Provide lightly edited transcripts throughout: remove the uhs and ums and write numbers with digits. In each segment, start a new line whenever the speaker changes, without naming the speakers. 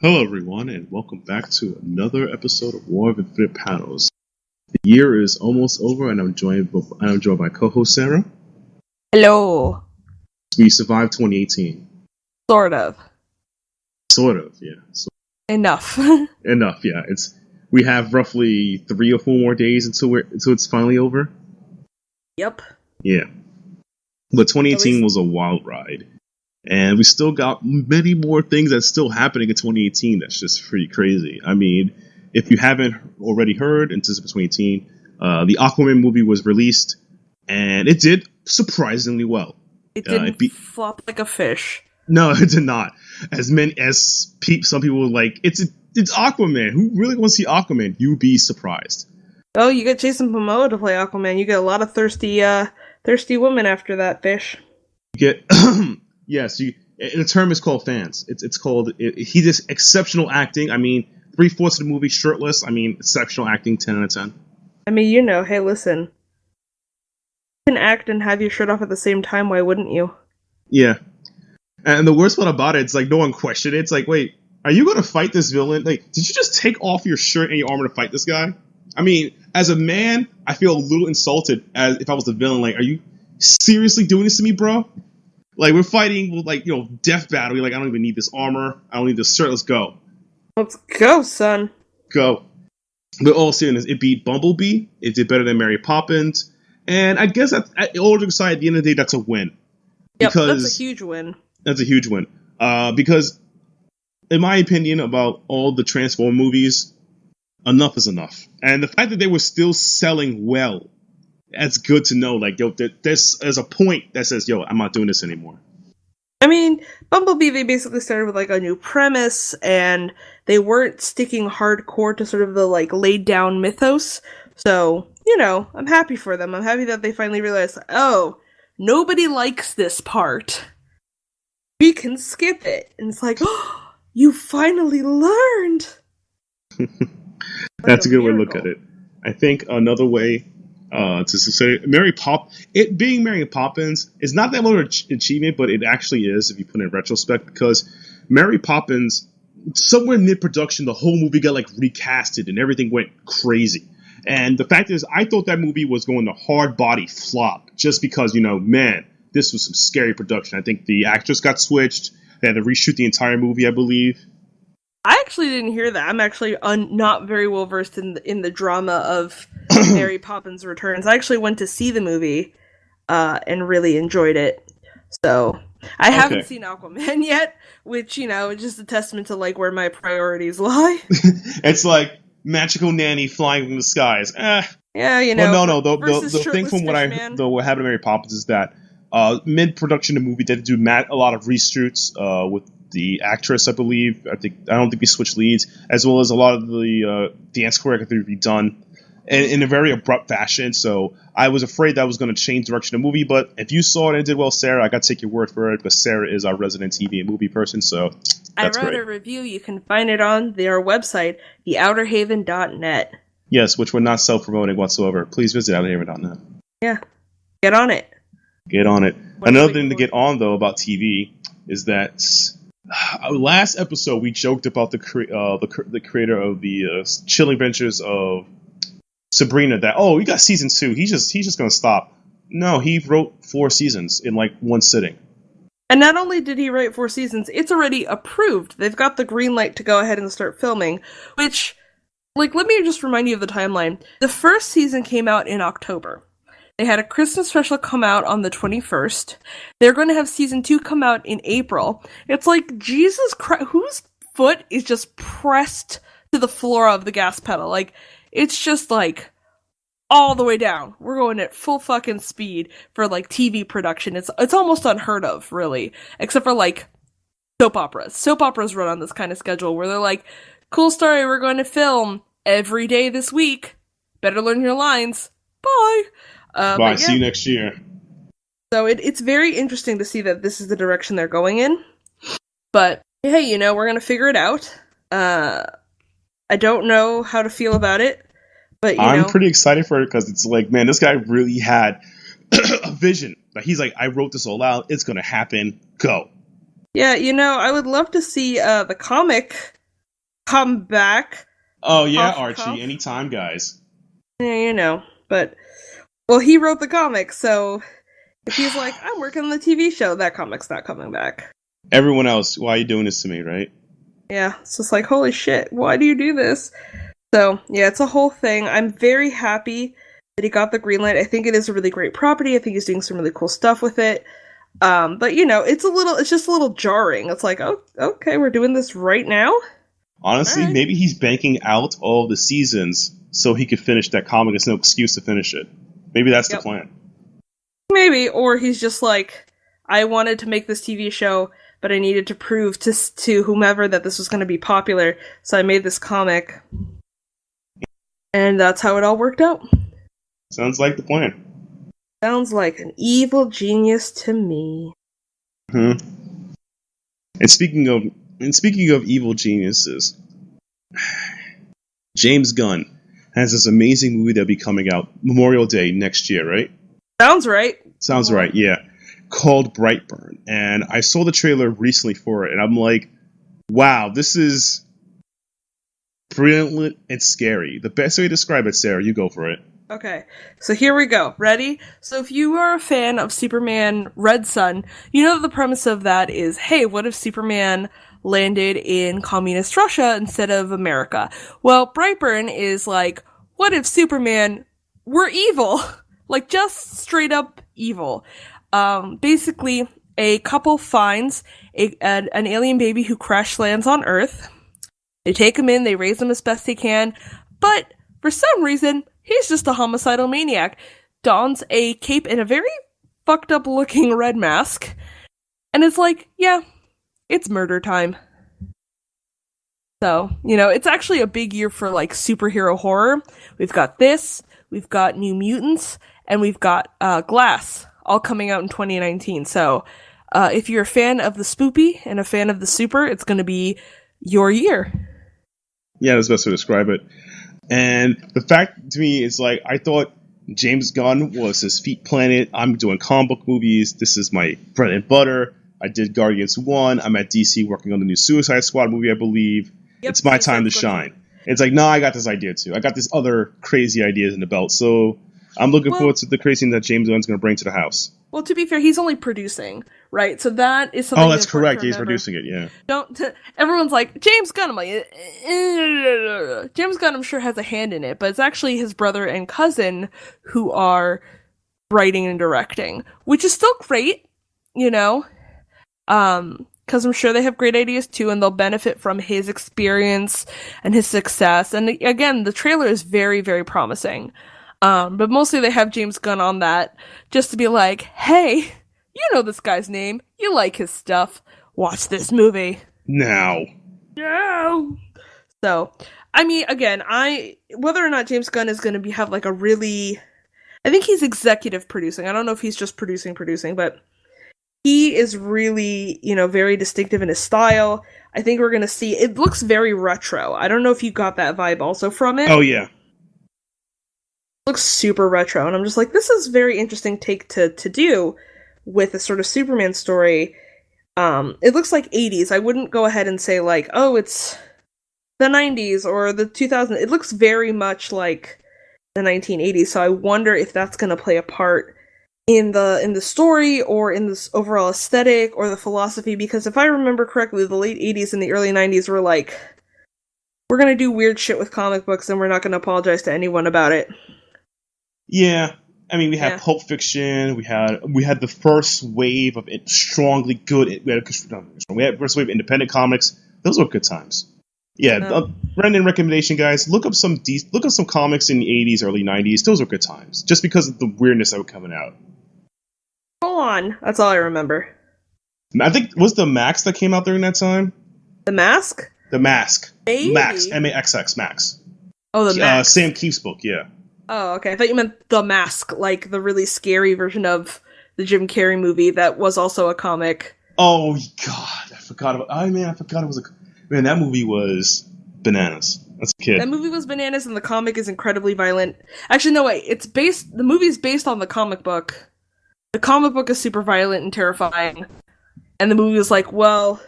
Hello, everyone, and welcome back to another episode of War of Infinite Panels. The year is almost over, and I'm joined by co-host Sarah.
Hello.
We survived 2018.
Sort of.
Sort of, yeah.
Enough.
Enough, yeah. We have roughly 3 or 4 more days until it's finally over.
Yep.
Yeah. But 2018 was a wild ride. And we still got many more things that's still happening in 2018 that's just pretty crazy. I mean, if you haven't already heard, in 2018, the Aquaman movie was released, and it did surprisingly well.
It didn't flop like a fish.
No, it did not. Some people were like, it's Aquaman. Who really wants to see Aquaman? You'd be surprised.
Oh, you get Jason Momoa to play Aquaman. You get a lot of thirsty women after that fish.
You get... Yes, the term is called fans. It's called. He does exceptional acting. I mean, 3/4 of the movie shirtless. I mean, exceptional acting. 10 out of 10.
I mean, hey, listen. You can act and have your shirt off at the same time. Why wouldn't you?
Yeah, and the worst part about it's like no one questioned it. It's like, wait, are you going to fight this villain? Like, did you just take off your shirt and your armor to fight this guy? I mean, as a man, I feel a little insulted as if I was the villain. Like, are you seriously doing this to me, bro? Like, we're fighting with, death battle. You're like, I don't even need this armor. I don't need this shirt. Let's go.
Let's go, son.
Go. But all serious, it beat Bumblebee. It did better than Mary Poppins. And I guess at all jokes aside, at the end of the day, that's a win.
Yep, that's a huge win.
That's a huge win. Because, in my opinion, about all the Transform movies, enough is enough. And the fact that they were still selling well, that's good to know. Like, yo, there's a point that says, yo, I'm not doing this anymore.
I mean, Bumblebee, they basically started with, a new premise, and they weren't sticking hardcore to sort of the, laid down mythos. So, I'm happy for them. I'm happy that they finally realized, oh, nobody likes this part. We can skip it. And it's like, oh, you finally learned!
That's a good way to look at it. I think another way to say being Mary Poppins is not that much achievement, but it actually is if you put it in retrospect, because Mary Poppins, somewhere mid-production, the whole movie got recasted and everything went crazy. And the fact is, I thought that movie was going to hard body flop just because, man, this was some scary production. I think the actress got switched. They had to reshoot the entire movie, I believe.
I actually didn't hear that. I'm actually not very well versed in the drama of Mary Poppins Returns. I actually went to see the movie and really enjoyed it. So I haven't seen Aquaman yet, which is just a testament to where my priorities lie.
It's like magical nanny flying from the skies. Yeah, Well, no. The thing from what happened to Mary Poppins is that mid-production the movie did do a lot of reshoots with the actress, I believe. I don't think we switched leads, as well as a lot of the dance choreography redone in a very abrupt fashion. So I was afraid that was going to change direction of the movie. But if you saw it and did well, Sarah, I got to take your word for it, because Sarah is our resident TV and movie person. So that's
I wrote
great.
A review. You can find it on their website, theouterhaven.net.
Yes, which we're not self-promoting whatsoever. Please visit outerhaven.net.
Yeah, get on it.
Get on it. Another thing to get on, though, about TV is that last episode we joked about the creator of the Chilling Adventures of Sabrina that, we got season 2. He's just gonna stop. No, he wrote 4 seasons in one sitting.
And not only did he write 4 seasons, it's already approved. They've got the green light to go ahead and start filming, which, let me just remind you of the timeline. The first season came out in October. They had a Christmas special come out on the 21st. They're going to have season 2 come out in April. It's like, Jesus Christ, whose foot is just pressed to the floor of the gas pedal? It's just all the way down. We're going at full fucking speed for TV production. It's almost unheard of, really. Except for soap operas. Soap operas run on this kind of schedule where they're like, cool story, we're going to film every day this week. Better learn your lines. Bye.
Bye, see you next year.
So it's very interesting to see that this is the direction they're going in. But, hey, we're going to figure it out. I don't know how to feel about it, but,
I'm pretty excited for it, because it's man, this guy really had a vision. He's like, I wrote this all out. It's going to happen. Go.
Yeah, I would love to see the comic come back.
Oh yeah, Archie, anytime, guys.
Yeah, but well, he wrote the comic, so if he's like, I'm working on the TV show, that comic's not coming back.
Everyone else, why are you doing this to me, right?
Yeah, it's just like, holy shit, why do you do this? So, yeah, it's a whole thing. I'm very happy that he got the green light. I think it is a really great property. I think he's doing some really cool stuff with it. But it's just a little jarring. It's like, oh, okay, we're doing this right now?
Honestly, right. Maybe he's banking out all the seasons so he could finish that comic. There's no excuse to finish it. Maybe that's the plan.
Maybe, or he's just like, I wanted to make this TV show, but I needed to prove to whomever that this was going to be popular, so I made this comic. And that's how it all worked out.
Sounds like the plan.
Sounds like an evil genius to me.
And speaking of evil geniuses, James Gunn has this amazing movie that'll be coming out Memorial Day next year, right?
Sounds right.
Sounds right, yeah. Called Brightburn. And I saw the trailer recently for it, and I'm like, wow, this is brilliant and scary. The best way to describe it, Sarah, you go for it.
Okay, so here we go. Ready? So if you are a fan of Superman Red Son, you know that the premise of that is, hey, what if Superman landed in communist Russia instead of America? Well, Brightburn is like, what if Superman were evil? Like, just straight up evil. Basically, a couple finds an alien baby who crash lands on Earth. They take him in, they raise him as best they can, but for some reason, he's just a homicidal maniac. Dons a cape and a very fucked up looking red mask. And it's like, yeah, it's murder time. So, it's actually a big year for, like, superhero horror. We've got this, we've got New Mutants, and we've got Glass, all coming out in 2019. So, if you're a fan of the spoopy and a fan of the super, it's going to be your year.
Yeah, that's the best way to describe it. And the fact to me is, like, I thought James Gunn was his feet planted. I'm doing comic book movies. This is my bread and butter. I did Guardians 1. I'm at DC working on the new Suicide Squad movie, I believe. Yep, it's my time to shine. It's like, I got this idea too. I got these other crazy ideas in the belt. So I'm looking forward to the craziness that James Gunn's going to bring to the house.
Well, to be fair, he's only producing, right? So that is something.
Oh, that's correct. He's producing it. Yeah.
Everyone's like, James Gunn. I'm like, James Gunn, I'm sure, has a hand in it, but it's actually his brother and cousin who are writing and directing, which is still great, because I'm sure they have great ideas too, and they'll benefit from his experience and his success. And again, the trailer is very, very promising. But mostly they have James Gunn on that just to be like, hey, you know this guy's name. You like his stuff. Watch this movie.
Now.
So, I mean, again, whether or not James Gunn is going to have like a really, I think he's executive producing. I don't know if he's just producing, but he is really, very distinctive in his style. I think we're going to see, it looks very retro. I don't know if you got that vibe also from it.
Oh, yeah.
Looks super retro, and I'm just like, this is very interesting take to do with a sort of Superman story. It looks like 80s. I wouldn't go ahead and say like, oh, it's the 90s or the 2000s. It looks very much like the 1980s, so I wonder if that's going to play a part in the story or in this overall aesthetic or the philosophy, because if I remember correctly, the late 80s and the early 90s were like, we're going to do weird shit with comic books and we're not going to apologize to anyone about it.
Yeah, I mean, we had Pulp Fiction. We had the first wave of strongly good. We had the first wave of independent comics. Those were good times. Yeah, Brendan recommendation, guys. Look up some comics in the 80s, early 90s. Those were good times, just because of the weirdness that was coming out.
Go on. That's all I remember.
I think was the Max that came out during that time.
The Mask.
The Mask.
Maybe.
Max. MAXX. Max.
Oh, the Max.
Sam Keefe's book. Yeah.
Oh, okay. I thought you meant The Mask, like the really scary version of the Jim Carrey movie that was also a comic.
Oh, God. I forgot it was Man, that movie was bananas. That's a kid.
That movie was bananas, and the comic is incredibly violent. Actually, no, wait. The movie's based on the comic book. The comic book is super violent and terrifying. And the movie was like, well,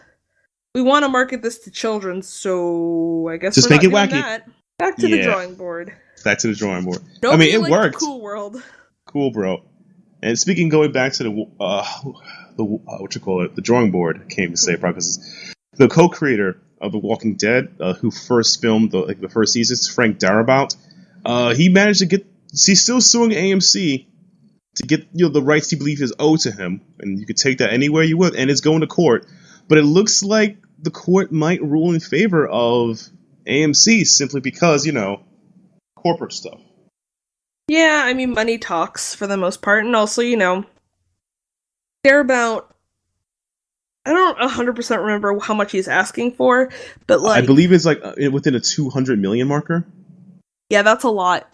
we want to market this to children, so I guess
just
we're
make
not
it
doing
wacky.
That. Back to the drawing board.
Back to the drawing board.
Nobody
it worked.
Cool World.
Cool, bro. And going back to the drawing board. I can't even say it probably because the co-creator of The Walking Dead, who first filmed the first season, Frank Darabont. He managed to get. He's still suing AMC to get the rights he believes is owed to him, and you could take that anywhere you want, and it's going to court. But it looks like the court might rule in favor of AMC simply because corporate stuff.
Yeah, I mean, money talks for the most part, and also they're about. I don't 100% remember how much he's asking for, but
I believe it's within a 200 million marker.
Yeah, that's a lot.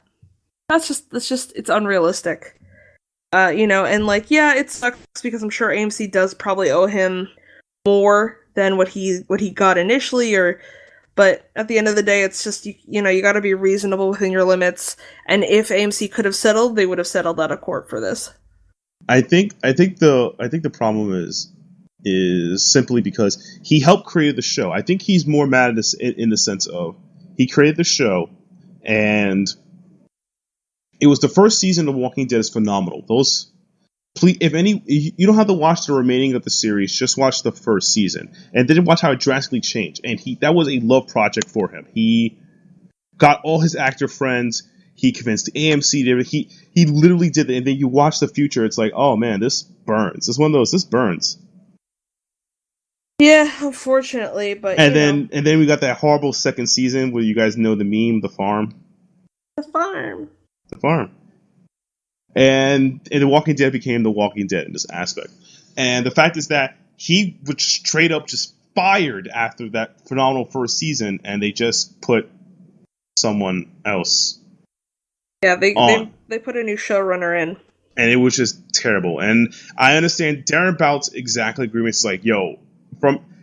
That's just it's unrealistic. And it sucks because I'm sure AMC does probably owe him more than what he got initially, but at the end of the day, it's just you got to be reasonable within your limits. And if AMC could have settled, they would have settled out of court for this.
I think the problem is simply because he helped create the show. I think he's more mad at this in the sense of he created the show, and it was the first season of Walking Dead is phenomenal. You don't have to watch the remaining of the series, just watch the first season, and then watch how it drastically changed. And that was a love project for him. He got all his actor friends. He convinced AMC. He literally did it. And then you watch the future. It's like, oh man, this burns. It's one of those. This burns.
Yeah, unfortunately, but
and then we got that horrible second season where you guys know the meme, the farm.
The farm.
And The Walking Dead became The Walking Dead in this aspect. And the fact is that he was straight up just fired after that phenomenal first season, and they just put someone else.
Yeah, they put a new showrunner in.
And it was just terrible. And I understand Darren Bout's exact agreement is like, yo,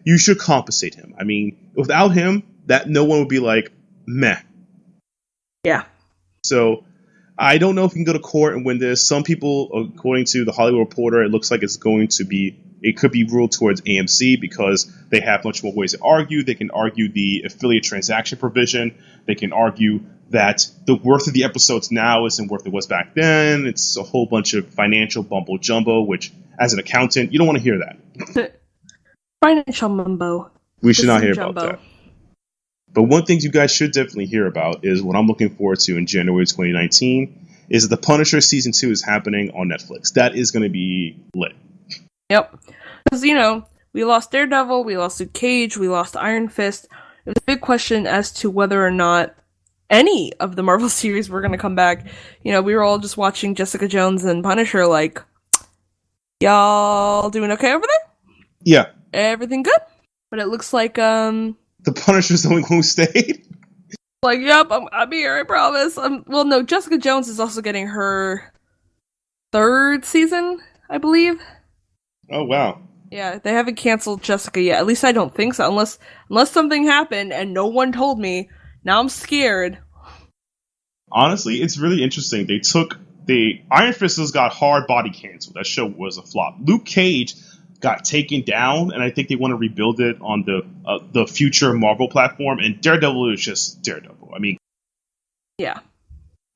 you should compensate him. I mean, without him, that no one would be like, meh.
Yeah.
So I don't know if we can go to court and win this. Some people, according to the Hollywood Reporter, it looks like it could be ruled towards AMC because they have much more ways to argue. They can argue the affiliate transaction provision. They can argue that the worth of the episodes now isn't worth it was back then. It's a whole bunch of financial bumble jumbo, which, as an accountant, you don't want to hear that.
Financial mumbo.
We should not hear about that. But one thing you guys should definitely hear about is what I'm looking forward to in January 2019 is that The Punisher Season 2 is happening on Netflix. That is going to be lit.
Yep. Because, we lost Daredevil, we lost Luke Cage, we lost Iron Fist. There's a big question as to whether or not any of the Marvel series were going to come back. We were all just watching Jessica Jones and Punisher like, y'all doing okay over there?
Yeah.
Everything good? But it looks like,
The Punisher's the only one who stayed?
Like, yep, I'm here, I promise. Well, no, Jessica Jones is also getting her third season, I believe.
Oh, wow.
Yeah, they haven't canceled Jessica yet. At least I don't think so. Unless something happened and no one told me. Now I'm scared.
Honestly, it's really interesting. Iron Fist has got hard body canceled. That show was a flop. Luke Cage got taken down, and I think they want to rebuild it on the future Marvel platform. And Daredevil is just Daredevil. I mean,
yeah.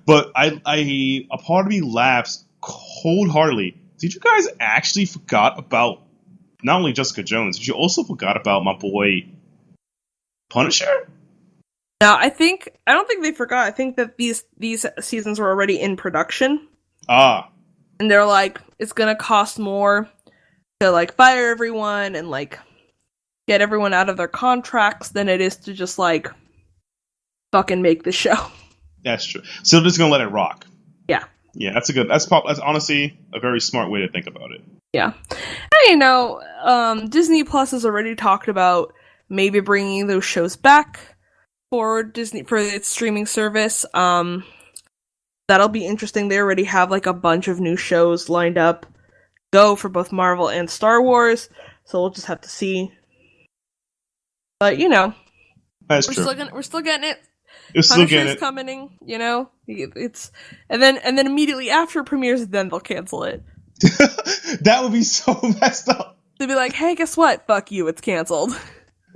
But a part of me laughs cold-heartedly. Did you guys actually forgot about not only Jessica Jones? Did you also forgot about my boy Punisher?
No, I don't think they forgot. I think that these seasons were already in production.
Ah.
And they're like, it's gonna cost more to fire everyone and get everyone out of their contracts than it is to just fucking make the show. That's
true. So they're just gonna let it rock.
Yeah.
Yeah, that's honestly a very smart way to think about it.
Yeah. And, Disney Plus has already talked about maybe bringing those shows back for its streaming service. That'll be interesting. They already have a bunch of new shows lined up for both Marvel and Star Wars, so we'll just have to see. But
that's
we're
true.
We're still getting it.
You're still getting it.
Coming, it's and then immediately after it premieres, then they'll cancel it.
That would be so messed up.
They'd be like, "Hey, guess what? Fuck you, it's canceled."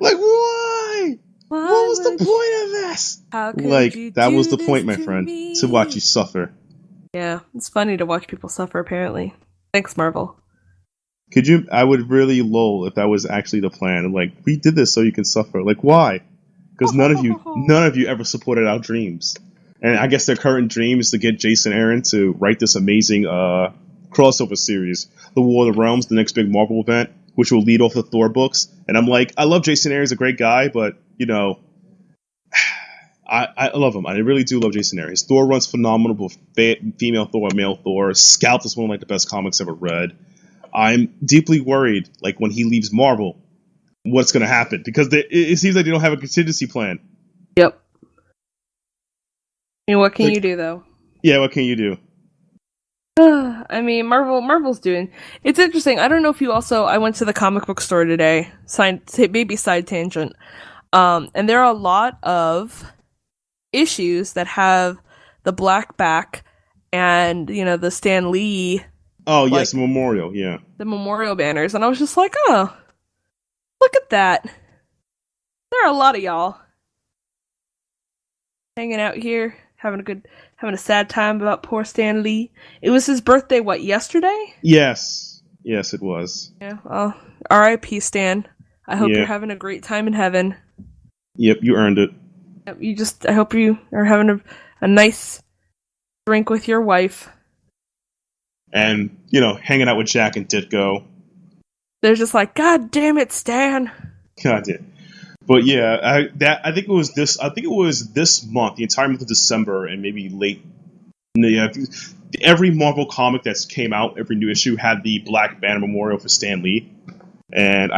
Like, why? What was the point of this?
How could
like,
you
that
do
was the
this
point, my
to
friend.
me?
To watch you suffer.
Yeah, it's funny to watch people suffer, apparently. Thanks, Marvel.
I would really lol if that was actually the plan. Like, we did this so you can suffer. Like, why? Because none of you ever supported our dreams. And I guess their current dream is to get Jason Aaron to write this amazing crossover series, The War of the Realms, the next big Marvel event, which will lead off the Thor books. And I'm like, I love Jason Aaron, he's a great guy, but, you know, I love him. I really do love Jason Aaron. His Thor run's phenomenal, both female Thor and male Thor. Scalp is one of like the best comics I've ever read. I'm deeply worried, like, when he leaves Marvel, what's going to happen. Because it seems like they don't have a contingency plan.
Yep. I mean, what can you do, though?
Yeah, what can you do?
I mean, Marvel's doing... It's interesting. I don't know if you also... I went to the comic book store today. Maybe side tangent. And there are a lot of issues that have the black back and, you know, the Stan Lee...
Oh, like, yes, memorial, yeah.
The memorial banners. And I was just like, oh, look at that. There are a lot of y'all hanging out here, having a sad time about poor Stan Lee. It was his birthday, what, yesterday?
Yes, it was.
Yeah, well, R.I.P. Stan. I hope you're having a great time in heaven.
Yep, you earned it.
Yep, I hope you are having a nice drink with your wife.
And, you know, hanging out with Jack and Ditko.
They're just like, God damn it, Stan.
God damn. But yeah, I think it was this month, the entire month of December, and maybe late. Yeah, every Marvel comic that's came out, every new issue had the Black Banner memorial for Stan Lee. And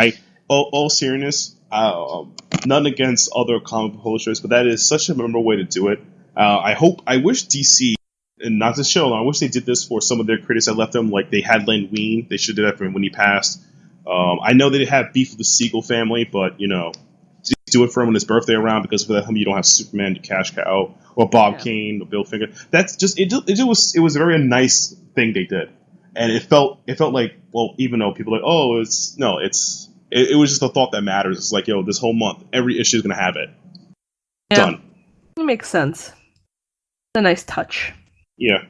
all seriousness, nothing against other comic publishers, but that is such a memorable way to do it. I wish DC, and not to show, I wish they did this for some of their critics that left them, like they had Len Wein. They should do that for him when he passed. I know they didn't have beef with the Siegel family, but, you know, just do it for him when his birthday around, because without him you don't have Superman to cash cow, or Bob Kane, or Bill Finger. That's just, it was a very nice thing they did. And it felt like, well, even though people are like, oh, it was just a thought that matters. It's like, yo, this whole month, every issue is going to have it.
Yeah.
Done.
It makes sense. It's a nice touch.
Yeah.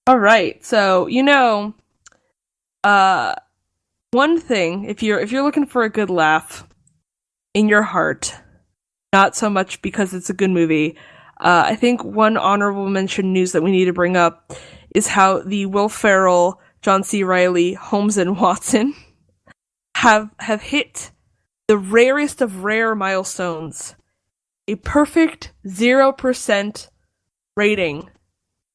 All right. So, you know, one thing, if you're looking for a good laugh in your heart, not so much because it's a good movie, I think one honorable mention news that we need to bring up is how the Will Ferrell, John C. Reilly, Holmes and Watson have hit the rarest of rare milestones. A perfect 0% rating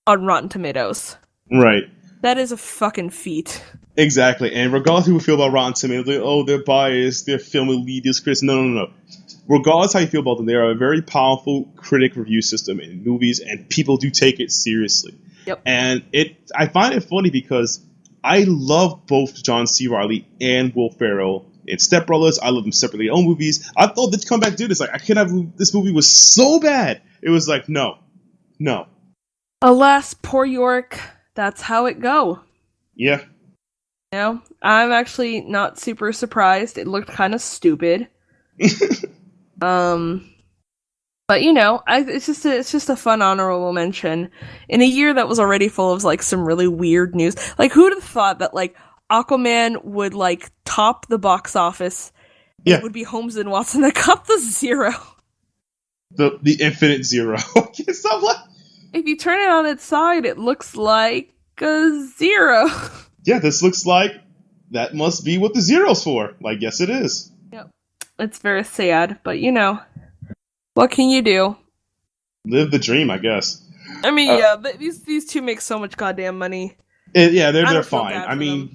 on Rotten Tomatoes.
Right.
That is a fucking feat.
Exactly. And regardless of how you feel about Rotten Tomatoes, like, oh, they're biased, they're film elitist critics. No. Regardless how you feel about them, they are a very powerful critic review system in movies, and people do take it seriously.
Yep.
And I find it funny because I love both John C. Reilly and Will Ferrell in Step Brothers. I love them separately in own movies. I thought they'd come back and do this. Like, I can't have this movie was so bad. It was like, no.
Alas, poor York. That's how it go.
Yeah.
You know, I'm actually not super surprised. It looked kind of stupid. But you know, it's just a fun honorable mention in a year that was already full of like some really weird news. Like, who'd have thought that like Aquaman would like top the box office?
Yeah,
it would be Holmes and Watson that got the 0.
The infinite 0.
If you turn it on its side, it looks like a 0.
Yeah, this looks like that must be what the 0's for. Like, yes, it is.
Yep. It's very sad, but you know, what can you do?
Live the dream, I guess.
I mean, yeah, these two make so much goddamn money.
Yeah, they're fine. I mean,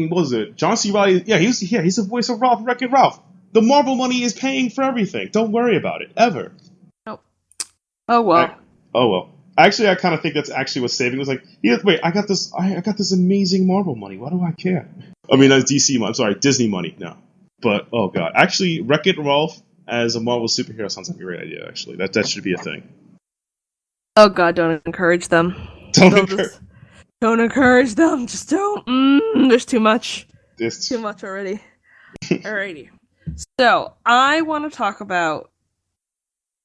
what was it? John C. Reilly? Yeah, he's the voice of Ralph, Wreck-It Ralph. The Marvel money is paying for everything. Don't worry about it ever.
Nope. Oh well.
Actually, I kind of think that's actually what's saving. It was like, yeah, wait, I got this amazing Marvel money. Why do I care? I mean, that's DC money. I'm sorry, Disney money. No, but oh god, actually, Wreck-It Ralph as a Marvel superhero sounds like a great idea. Actually, that should be a thing.
Oh god, don't encourage them. Don't encourage them. Just don't. There's too much. Too much already. Alrighty. So, I want to talk about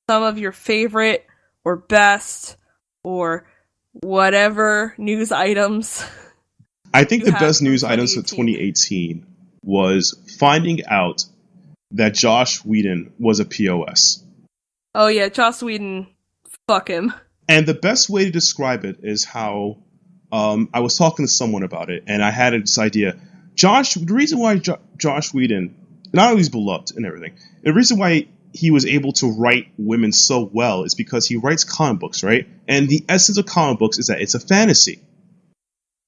some of your favorite or best or whatever news items.
I think the best news items of 2018 was finding out that Joss Whedon was a POS.
Oh yeah, Joss Whedon, fuck him.
And the best way to describe it is how I was talking to someone about it, and I had this idea. The reason why Joss Whedon, not only he's beloved and everything, the reason why he was able to write women so well is because he writes comic books, right? And the essence of comic books is that it's a fantasy.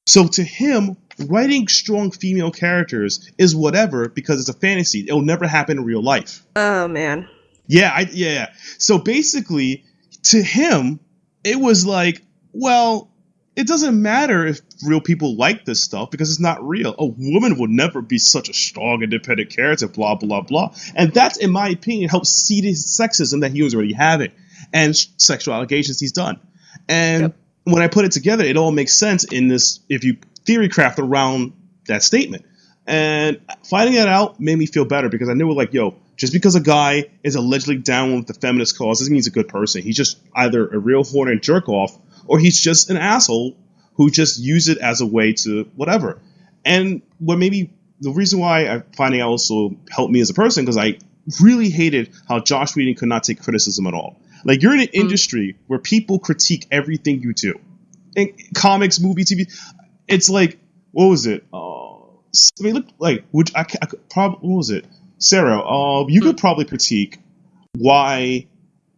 So to him, writing strong female characters is whatever because it's a fantasy. It'll never happen in real life.
Oh, man.
Yeah. So basically, to him, it was like, well, it doesn't matter if real people like this stuff because it's not real. A woman will never be such a strong, independent character, blah, blah, blah. And that's, in my opinion, helps see the sexism that he was already having and sexual allegations he's done. And when I put it together, it all makes sense in this, if you theory craft around that statement. And finding that out made me feel better because I knew, like, yo, just because a guy is allegedly down with the feminist cause doesn't mean he's a good person. He's just either a real horn and jerk off, or he's just an asshole who just used it as a way to whatever. And what maybe the reason why finding out also helped me as a person, because I really hated how Joss Whedon could not take criticism at all. Like, you're in an industry where people critique everything you do. In comics, movie, TV. It's like, what was it? I mean, look, like, what was it? Sarah, you could probably critique why,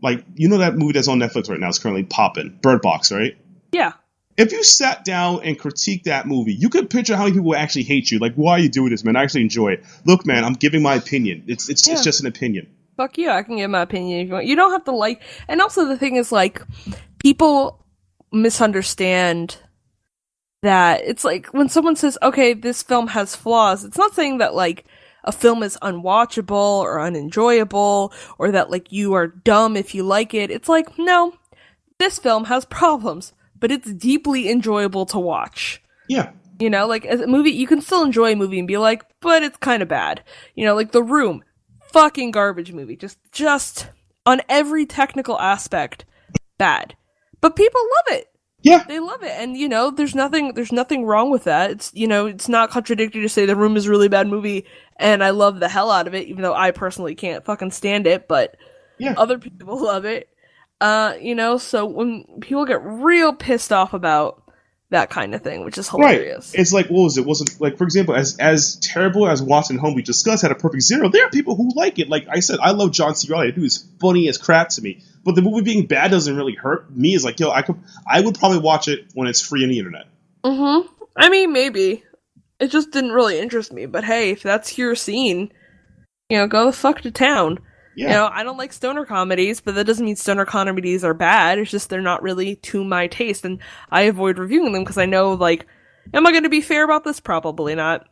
like, you know that movie that's on Netflix right now is currently popping, Bird Box, right?
Yeah.
If you sat down and critiqued that movie, you could picture how many people would actually hate you. Like, why are you doing this, man? I actually enjoy it. Look, man, I'm giving my opinion. It's just an opinion.
Fuck you, I can give my opinion if you want. You don't have to like... And also the thing is, like, people misunderstand that it's like, when someone says, okay, this film has flaws, it's not saying that, like, a film is unwatchable or unenjoyable, or that, like, you are dumb if you like it. It's like, no, this film has problems, but it's deeply enjoyable to watch.
Yeah.
You know, like, as a movie, you can still enjoy a movie and be like, but it's kind of bad. You know, like The Room, fucking garbage movie. Just on every technical aspect, bad. But people love it.
Yeah.
They love it. And, you know, there's nothing wrong with that. It's, you know, it's not contradictory to say The Room is a really bad movie and I love the hell out of it, even though I personally can't fucking stand it, but other people love it. You know, so when people get real pissed off about that kind of thing, which is hilarious.
Right. It's like, what was it? Wasn't, like, for example, as terrible as Watson Home we discussed had a perfect zero, there are people who like it. Like I said, I love John C. Reilly. Dude is funny as crap to me. But the movie being bad doesn't really hurt me. It's like, yo, I would probably watch it when it's free on the internet.
Mm-hmm. I mean, maybe. It just didn't really interest me. But hey, if that's your scene, you know, go the fuck to town. Yeah. You know, I don't like stoner comedies, but that doesn't mean stoner comedies are bad. It's just they're not really to my taste, and I avoid reviewing them because I know, like, am I going to be fair about this? Probably not.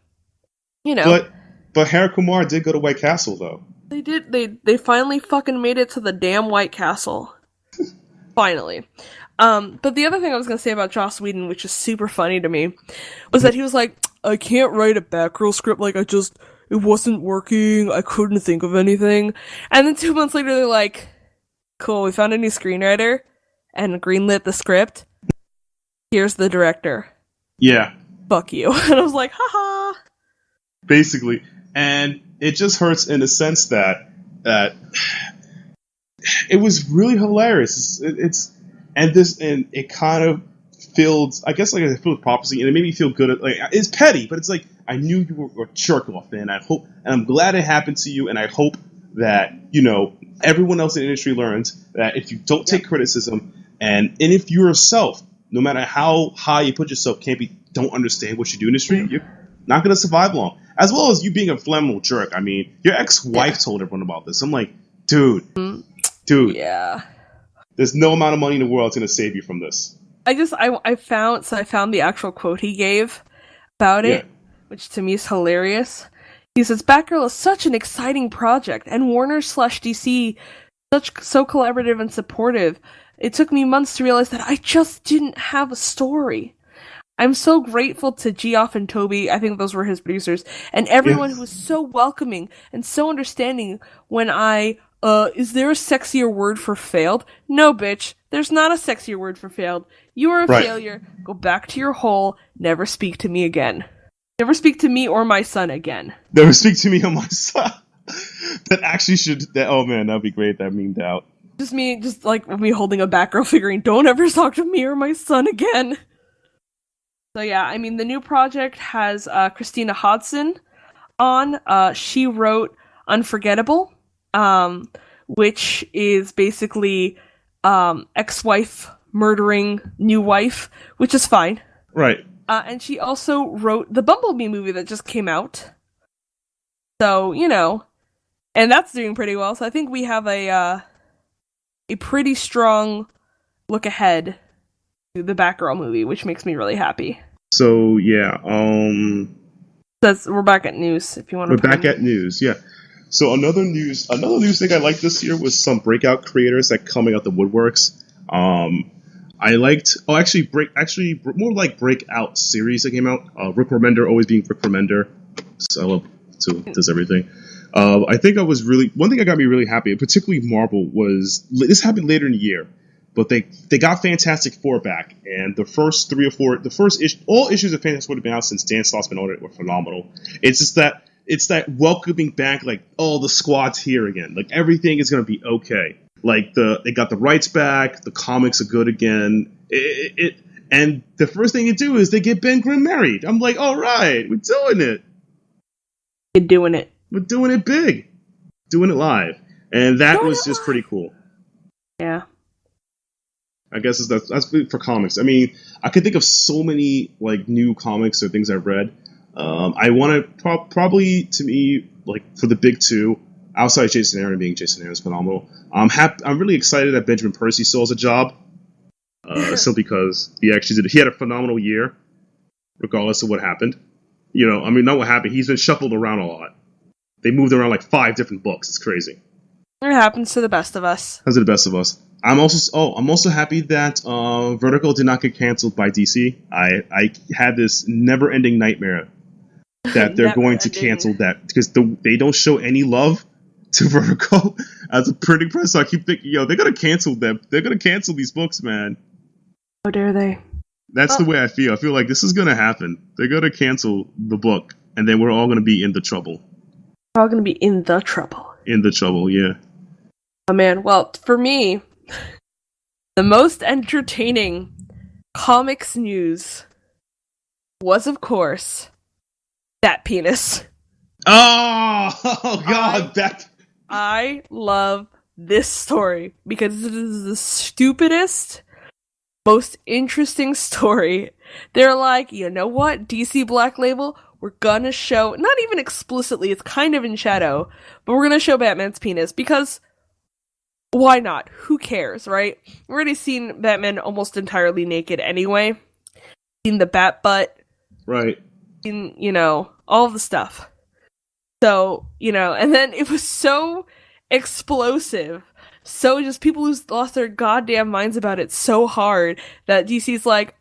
You know.
But Harry Kumar did go to White Castle, though.
They did. They finally fucking made it to the damn White Castle. Finally. But the other thing I was going to say about Joss Whedon, which is super funny to me, was that he was like, I can't write a Batgirl script, like, it wasn't working, I couldn't think of anything. And then 2 months later, they're like, cool, we found a new screenwriter, and greenlit the script. Here's the director.
Yeah.
Fuck you. And I was like, haha.
Basically. And it just hurts in the sense that it was really hilarious. And it kind of filled, I guess, like a filled prophecy, and it made me feel good. Like, it's petty, but it's like, I knew you were a jerk off, man. I'm glad it happened to you, and I hope that, you know, everyone else in the industry learns that if you don't take criticism, and if you yourself, no matter how high you put yourself, don't understand what you do in the industry, you're not going to survive long. As well as you being a flammable jerk. I mean, your ex-wife told everyone about this. I'm like, dude.
Yeah.
There's no amount of money in the world that's going to save you from this.
I found the actual quote he gave about it, which to me is hilarious. He says, Batgirl is such an exciting project, and Warner/DC so collaborative and supportive. It took me months to realize that I just didn't have a story. I'm so grateful to Geoff and Toby, I think those were his producers, and everyone who was so welcoming and so understanding when is there a sexier word for failed? No, bitch, there's not a sexier word for failed. You are a failure, go back to your hole, never speak to me again. Never speak to me or my son again.
Never speak to me or my son. That actually oh man, that'd be great, that memed out.
Just me holding a Batgirl figurine, don't ever talk to me or my son again. So yeah, I mean, the new project has Christina Hodson on. She wrote Unforgettable, which is basically ex-wife murdering new wife, which is fine.
Right.
And she also wrote the Bumblebee movie that just came out. So, and that's doing pretty well. So I think we have a pretty strong look ahead the Batgirl movie, which makes me really happy.
So yeah,
we're back at news. If you want to,
we're back at news. Yeah. So another news thing I liked this year was some breakout creators that coming out the woodworks. I liked more like breakout series that came out. Rick Remender always being Rick Remender. So I love does everything. I think one thing that got me really happy, particularly Marvel, was this happened later in the year. But they got Fantastic Four back, and the first all issues of Fantastic Four have been out since Dan Slott's been on it were phenomenal. It's just that welcoming back, like, oh, the squad's here again. Like, everything is going to be okay. Like, they got the rights back, the comics are good again. And the first thing you do is they get Ben Grimm married. I'm like, all right, we're doing it.
You're doing it.
We're doing it big. Doing it live. And that was just pretty cool.
Yeah.
I guess that's good for comics. I mean, I could think of so many like new comics or things I've read. I want to probably, to me, like, for the big two, outside Jason Aaron being Jason Aaron is phenomenal. I'm really excited that Benjamin Percy still has a job. So because he had a phenomenal year, regardless of what happened. I mean, not what happened. He's been shuffled around a lot. They moved around like 5 different books. It's crazy.
It happens to the best of us.
Happens to the best of us. I'm also happy that Vertigo did not get canceled by DC. I had this never-ending nightmare that they're going to cancel that because they don't show any love to Vertigo as a printing press. So I keep thinking, they're gonna cancel them. They're gonna cancel these books, man.
How dare they?
That's the way I feel. I feel like this is gonna happen. They're gonna cancel the book, and then we're all gonna be in the trouble.
We're all gonna be in the trouble.
In the trouble, yeah.
Oh man, well, for me, the most entertaining comics news was, of course, that penis.
Oh God,
I love this story because it is the stupidest, most interesting story. They're like, you know what, DC Black Label, we're gonna show, not even explicitly, it's kind of in shadow, but we're gonna show Batman's penis because why not? Who cares, right? We've already seen Batman almost entirely naked anyway. Seen the bat butt.
Right.
Seen, all the stuff. So, and then it was so explosive. So just people who lost their goddamn minds about it so hard that DC's like,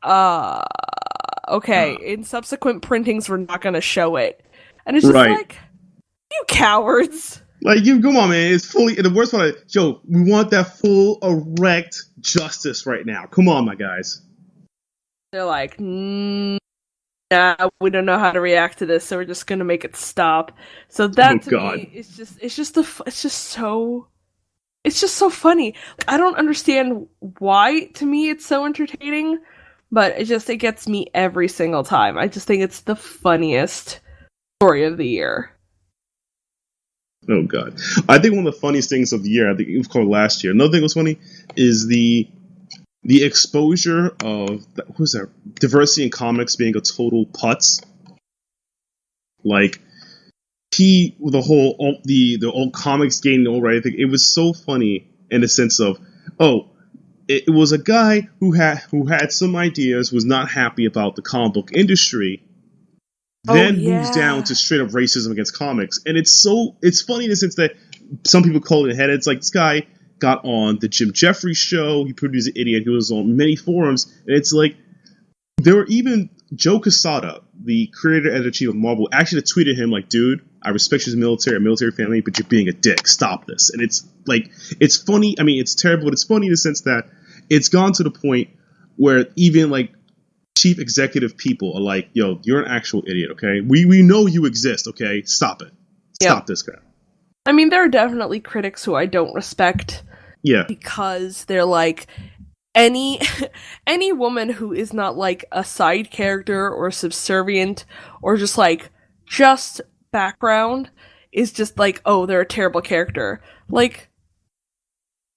okay, in subsequent printings we're not gonna show it. And it's just like, you cowards.
Like, come on, man. It's fully, the worst part, we want that full, erect justice right now. Come on, my guys.
They're like, nah, we don't know how to react to this, so we're just gonna make it stop. So that, me, it's just so funny. I don't understand why, to me, it's so entertaining, but it gets me every single time. I just think it's the funniest story of the year.
Oh God! I think one of the funniest things of the year, I think it was called last year. Another thing that was funny is the exposure of diversity in comics being a total putz. Like the old comics game, the old writing thing. It was so funny in the sense of it was a guy who had some ideas, was not happy about the comic book industry. Then moves down to straight up racism against comics. And it's funny in the sense that some people call it a head. It's like this guy got on the Jim Jeffries show. He produced Idiot. He was on many forums. And it's like there were even Joe Quesada, the creator and editor-chief of Marvel, actually tweeted him like, dude, I respect your military family, but you're being a dick. Stop this. And it's like, it's funny. I mean, it's terrible, but it's funny in the sense that it's gone to the point where even like chief executive people are like, yo, you're an actual idiot, okay? We know you exist, okay? Stop it. Stop this crap.
I mean, there are definitely critics who I don't respect.
Yeah.
Because they're like, any woman who is not like a side character or subservient or just background is just like, oh, they're a terrible character. Like,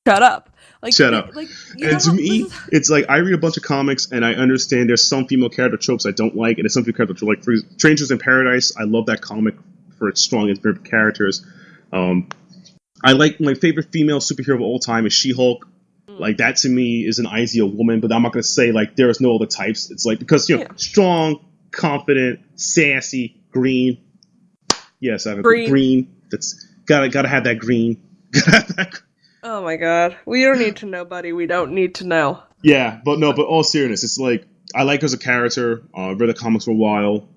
shut up. Like,
shut up. Like, and to me, it's like, I read a bunch of comics and I understand there's some female character tropes I don't like, and there's some female character tropes, like for Strangers in Paradise, I love that comic for its strong and favorite characters. I like, my favorite female superhero of all time is She-Hulk. Like, that to me is an ideal woman, but I'm not going to say, like, there's no other types. It's like, because, you know, strong, confident, sassy, green. Yes, I have a green. That's gotta have that green. Gotta have that.
Oh my god. We don't need to know, buddy. We don't need to know.
Yeah, but all seriousness, it's like, I like her as a character. Read the comics for a while.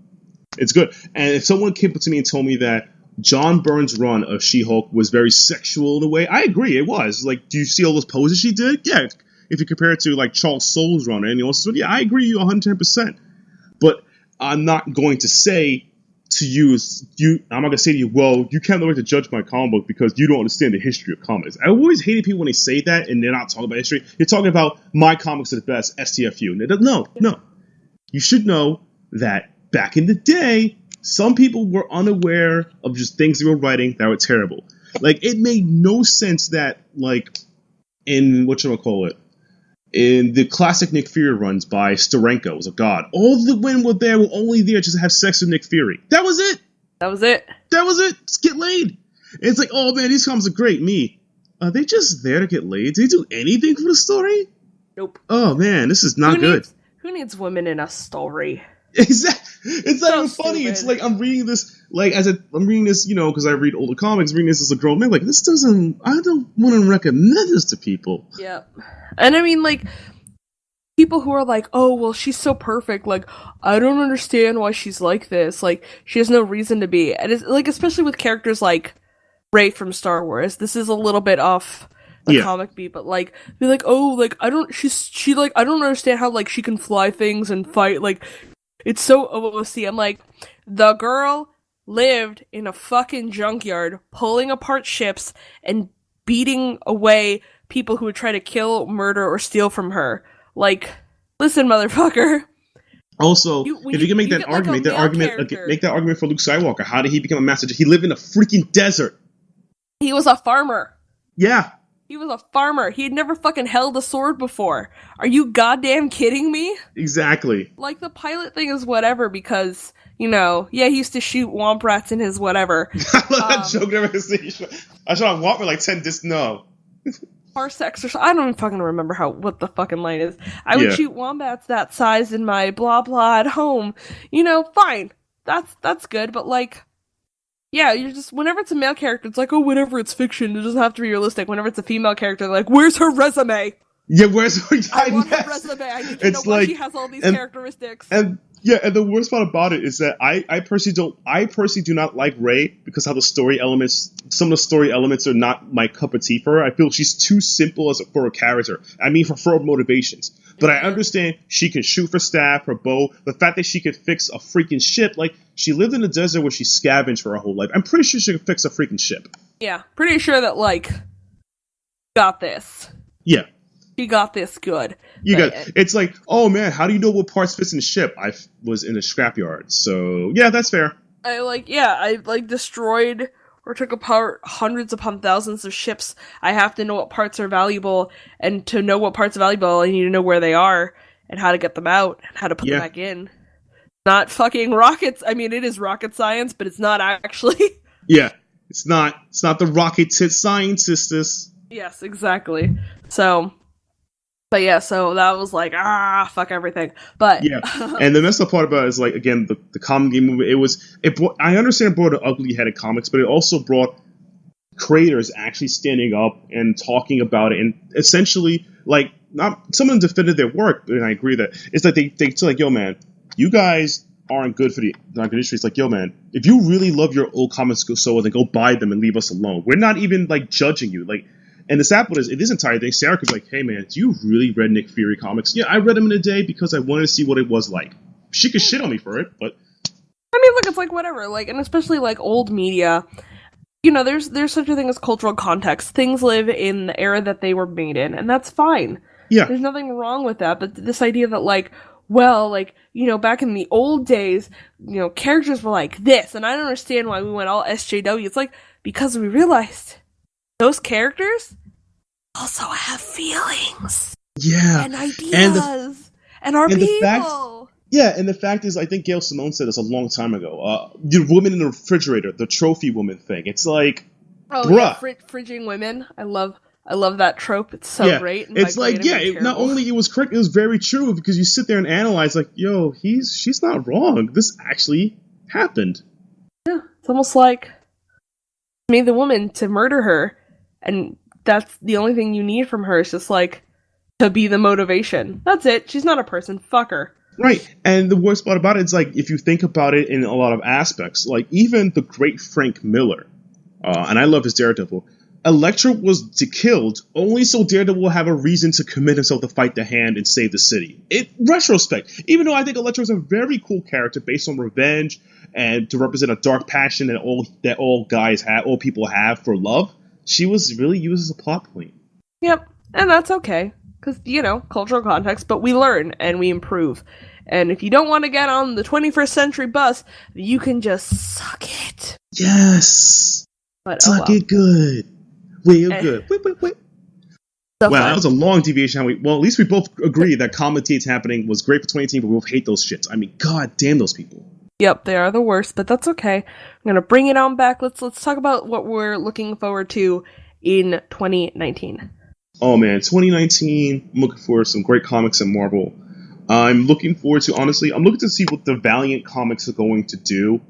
It's good. And if someone came up to me and told me that John Byrne's run of She-Hulk was very sexual in a way, I agree, it was. Like, do you see all those poses she did? Yeah, if you compare it to, like, Charles Soule's run or anything else, yeah, I agree with you 110%. But I'm not going to say to you, I'm not going to say to you, well, you can't learn to judge my comic book because you don't understand the history of comics. I always hated people when they say that and they're not talking about history. You're talking about my comics are the best, STFU. No. You should know that back in the day, some people were unaware of just things they were writing that were terrible. Like, it made no sense that, like, in, in the classic Nick Fury runs by Steranko, was a god, all the women were only there just to have sex with Nick Fury. That was it! Just get laid! And it's like, oh man, these comics are great. Are they just there to get laid? Do they do anything for the story?
Nope.
Oh man, this is not good.
Who needs women in a story?
Exactly. It's not even funny. It's like, I'm reading this, like, I'm reading this, you know, because I read older comics, reading this as a grown man, like, I don't want to recommend this to people.
Yeah. And I mean, like, people who are like, oh, well, she's so perfect, like, I don't understand why she's like this, like, she has no reason to be. And it's, like, especially with characters like Rey from Star Wars, this is a little bit off the comic beat, but, like, be like, oh, like, I don't understand how, like, she can fly things and fight, like, it's so OOC. I'm like, the girl lived in a fucking junkyard, pulling apart ships and beating away people who would try to kill, murder, or steal from her. Like, listen, motherfucker.
Also, if you can make that argument, make that argument for Luke Skywalker. How did he become a master? He lived in a freaking desert.
He was a farmer.
Yeah.
He was a farmer. He had never fucking held a sword before. Are you goddamn kidding me?
Exactly.
Like, the pilot thing is whatever because, you know, yeah, he used to shoot womp rats in his whatever.
I love that joke. I shot a womp rat like 10 no.
Parsecs or I don't even fucking remember what the fucking line is. I would shoot wombats that size in my blah blah at home. You know, fine. That's good, but like, yeah, you're just, whenever it's a male character, it's like, oh, whatever, it's fiction, it doesn't have to be realistic. Whenever it's a female character, like, where's her resume?
Yeah, where's her...
I want her resume, I need to know why she has all these characteristics.
And the worst part about it is that I personally do not like Rey because how some of the story elements are not my cup of tea for her. I feel she's too simple for a character. I mean, for her motivations. But I understand she can shoot her staff, her bow, the fact that she could fix a freaking ship. Like, she lived in a desert where she scavenged for her whole life. I'm pretty sure she could fix a freaking ship. Yeah,
pretty sure that, like, got this.
Yeah.
She got this good.
It's like, oh man, how do you know what parts fits in the ship? I was in a scrapyard, so yeah, that's fair.
I destroyed or took apart hundreds upon thousands of ships. I have to know what parts are valuable, and to know what parts are valuable, I need to know where they are, and how to get them out, and how to put them back in. Not fucking rockets. I mean, it is rocket science, but it's not actually.
Yeah, it's not the rocket science, sisters.
Yes, exactly. So... But yeah, so that was like, fuck everything. But
yeah, and the messed up part about it is, like, again, the comic game movie. I understand it brought an ugly-headed comics, but it also brought creators actually standing up and talking about it, and essentially, like, not some of them defended their work, and I agree that it's like they like, yo man, you guys aren't good for the industry. It's like, yo, man, if you really love your old comics so well, then go buy them and leave us alone. We're not even, like, judging you. Like, and the sad part is, in this entire thing, Sarah could be like, hey, man, do you really read Nick Fury comics? Yeah, I read them in a day because I wanted to see what it was like. She could shit on me for it, but...
I mean, look, it's like, whatever. Like, and especially, like, old media, you know, there's such a thing as cultural context. Things live in the era that they were made in, and that's fine.
Yeah.
There's nothing wrong with that, but this idea that, like, well, like, you know, back in the old days, you know, characters were like this, and I don't understand why we went all SJW. It's like, because we realized those characters also have feelings.
Yeah.
And ideas. And our people.
And the fact is, I think Gail Simone said this a long time ago. The woman in the refrigerator, the trophy woman thing. It's like, bruh.
Yeah, fridging women. I love that trope. It's so great.
It's like, not only it was correct, it was very true, because you sit there and analyze, like, yo, she's not wrong. This actually happened.
Yeah, it's almost like made the woman to murder her, and that's the only thing you need from her is just, like, to be the motivation. That's it. She's not a person. Fuck her.
Right, and the worst part about it is, like, if you think about it in a lot of aspects, like, even the great Frank Miller, and I love his Daredevil, Elektra was killed only so Daredevil will have a reason to commit himself to fight the Hand and save the city. In retrospect, even though I think Elektra was a very cool character based on revenge and to represent a dark passion that all people have for love, she was really used as a plot point.
Yep, and that's okay, because, you know, cultural context, but we learn and we improve. And if you don't want to get on the 21st century bus, you can just suck it.
Yes!
But,
suck it good. Real good. Wait.
So
wow, that was a long deviation. At least we both agree that Commentate's happening was great for 2018, but we both hate those shits. I mean, god damn those people.
Yep, they are the worst, but that's okay. I'm gonna bring it on back. Let's talk about what we're looking forward to in 2019.
Oh man, 2019, I'm looking forward to some great comics in Marvel. I'm looking to see what the Valiant comics are going to do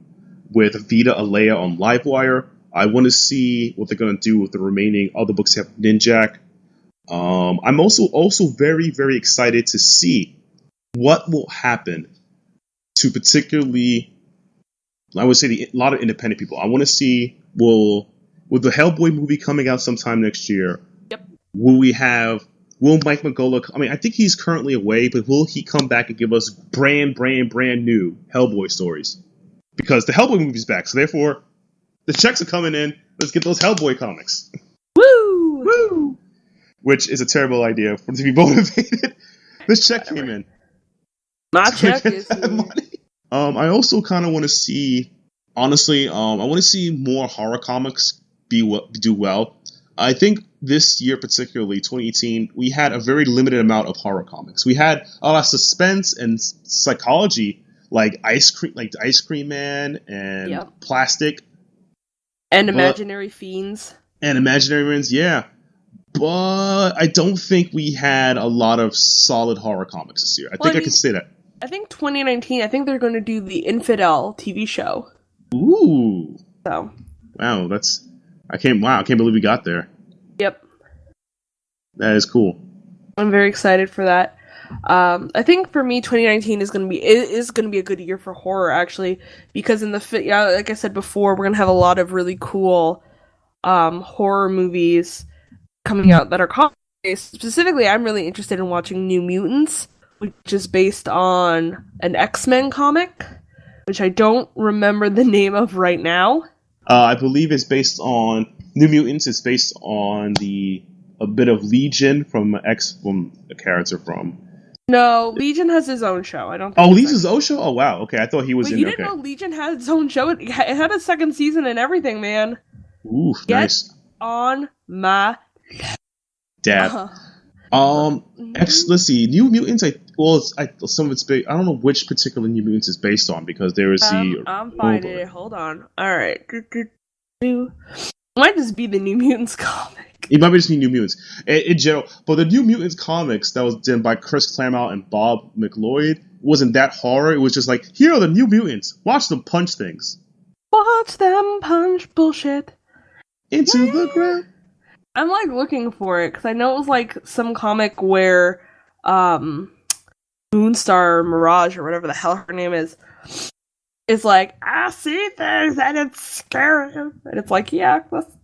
with Vita Alea on Livewire. I want to see what they're going to do with the remaining other books they have Niemczyk. I'm also very, very excited to see what will happen to particularly, I would say, a lot of independent people. I want to see, will the Hellboy movie coming out sometime next year,
yep.
Will Mike Mignola, I think he's currently away, but will he come back and give us brand new Hellboy stories? Because the Hellboy movie's back, so therefore, the checks are coming in. Let's get those Hellboy comics.
Woo!
Woo! Which is a terrible idea for them to be motivated. This check came in.
My check is
I also kind of want to see, honestly, I want to see more horror comics do well. I think this year, particularly 2018, we had a very limited amount of horror comics. We had a lot of suspense and psychology, like the Ice Cream Man and Plastic.
And Imaginary Fiends.
And Imaginary Fiends, yeah. But I don't think we had a lot of solid horror comics this year. I think I can say that.
I think 2019, I think they're going to do the Infidel TV show.
Ooh.
So.
Wow, I can't believe we got there.
Yep.
That is cool.
I'm very excited for that. I think for me, 2019 is going to be a good year for horror, actually, because like I said before, we're going to have a lot of really cool horror movies coming out that are comic-based. Specifically, I'm really interested in watching New Mutants, which is based on an X-Men comic, which I don't remember the name of right now.
I believe it's based on New Mutants. It's based on a bit of Legion from a character from.
No, Legion has his own show. I don't.
Think Legion's own show. Oh wow. Okay, I thought he was in.
You didn't know Legion had its own show. It had a second season and everything, man.
Ooh, nice.
On my
dab. Let's see. New Mutants. Some of it's based. I don't know which particular New Mutants is based on because there is the.
I'm finding it. Hold on. All right. It might just be the New Mutants comic.
It might be just New Mutants in general, but the New Mutants comics that was done by Chris Claremont and Bob McLeod wasn't that horror. It was just like, here are the New Mutants. Watch them punch things.
Watch them punch bullshit
into the ground.
I'm like looking for it because I know it was like some comic where Moonstar or Mirage or whatever the hell her name is like, I see things and it's scary. And it's like, yeah,